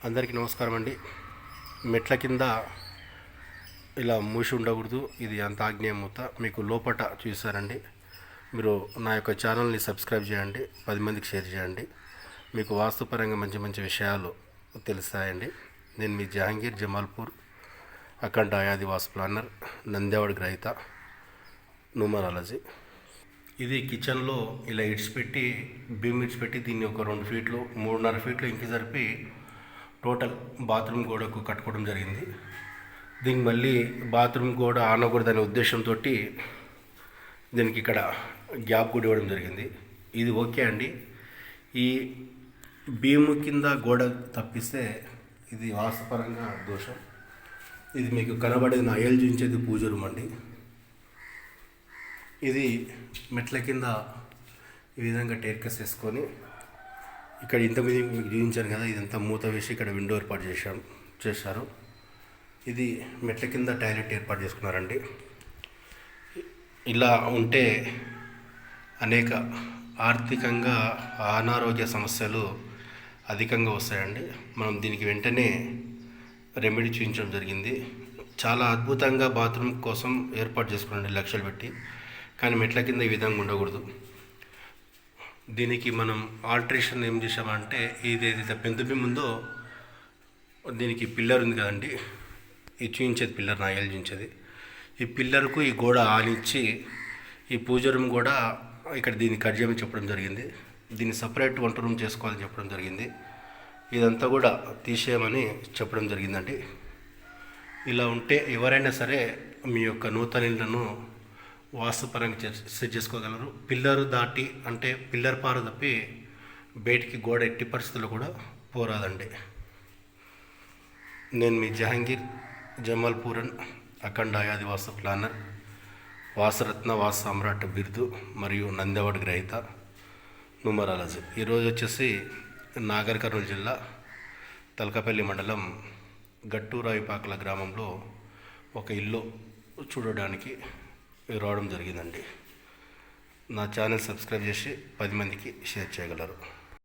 అందరికీ నమస్కారం అండి. మెట్ల కింద ఇలా మూసి ఉండకూడదు, ఇది అంత ఆగ్నేయ మూత. మీకు లోపట చూసారండి. మీరు నా యొక్క ఛానల్ని సబ్స్క్రైబ్ చేయండి, 10 మందికి షేర్ చేయండి. మీకు వాస్తుపరంగా మంచి మంచి విషయాలు తెలుస్తాయండి. నేను మీ జహాంగీర్ జమాల్పూర్, అఖండ ఆయాదివాస్ ప్లానర్, నంద్యావాడ గ్రహీత, న్యూమరాలజీ. ఇది కిచెన్లో ఇలా ఇడిచిపెట్టి బీమ్ ఇడిచిపెట్టి దీన్ని ఒక 2 ఫీట్లు 3.5 ఫీట్లు ఇంకి జరిపి టోటల్ బాత్రూమ్ గోడకు కట్టుకోవడం జరిగింది. దీనికి మళ్ళీ బాత్రూమ్ గోడ ఆనకూడదనే ఉద్దేశంతో దీనికి ఇక్కడ గ్యాప్ కూడా ఇవ్వడం జరిగింది. ఇది ఓకే అండి. ఈ భీము కింద గోడ తప్పిస్తే ఇది వాస్తుపరంగా దోషం. ఇది మీకు కనబడేది నా ఏళ్ళు చూపించేది పూజ రూమ్ అండి. ఇది మెట్ల కింద ఈ విధంగా టేర్కస్ వేసుకొని ఇక్కడ ఇంతమంది మీకు చూపించాను కదా, ఇదంతా మూత వేసి ఇక్కడ విండో ఏర్పాటు చేశారు. ఇది మెట్ల కింద టాయిలెట్ ఏర్పాటు చేసుకున్నారండి. ఇలా ఉంటే అనేక ఆర్థికంగా అనారోగ్య సమస్యలు అధికంగా వస్తాయండి. మనం దీనికి వెంటనే రెమెడీ చూపించడం జరిగింది. చాలా అద్భుతంగా బాత్రూమ్ కోసం ఏర్పాటు చేసుకున్నాండి లక్షలు పెట్టి. కానీ మెట్ల కింద ఈ విధంగా ఉండకూడదు. దీనికి మనం ఆల్టరేషన్ ఏం చేసామంటే, ఇది ఏదైతే పెందుబిమ్ ఉందో దీనికి పిల్లర్ ఉంది కదండి, ఇది చూపించేది పిల్లర్, నా ఏళ్ళు చూపించేది. ఈ పిల్లర్కు ఈ గోడ ఆనిచ్చి ఈ పూజ రూమ్ కూడా ఇక్కడ దీన్ని కట్ చేయమని చెప్పడం జరిగింది. దీన్ని సపరేట్ వంట రూమ్ చేసుకోవాలని చెప్పడం జరిగింది. ఇదంతా కూడా తీసేయమని చెప్పడం జరిగిందండి. ఇలా ఉంటే ఎవరైనా సరే మీ యొక్క నూతన ఇళ్లను వాస్తుపరంగా సెట్ చేసుకోగలరు. పిల్లరు దాటి అంటే పిల్లర్ పారు తప్పి బయటికి గోడ ఎట్టి పరిస్థితుల్లో కూడా పోరాదండి. నేను మీ జహాంగీర్ జమాల్పూరన్, అఖండ ఆయాదివాస్ ప్లానర్, వాసరత్న వాస్ సామ్రాట్ బిరుదు మరియు నంద్యావాడ గ్రహీత, న్యూమరాలజీ. ఈరోజు వచ్చేసి నాగర్ కర్నూలు జిల్లా తలకపల్లి మండలం గట్టూరాయిపాకల గ్రామంలో ఒక ఇల్లు చూడడానికి రావడం జరిగిందండి. నా ఛానల్ సబ్స్క్రైబ్ చేసి 10 మందికి షేర్ చేయగలరు.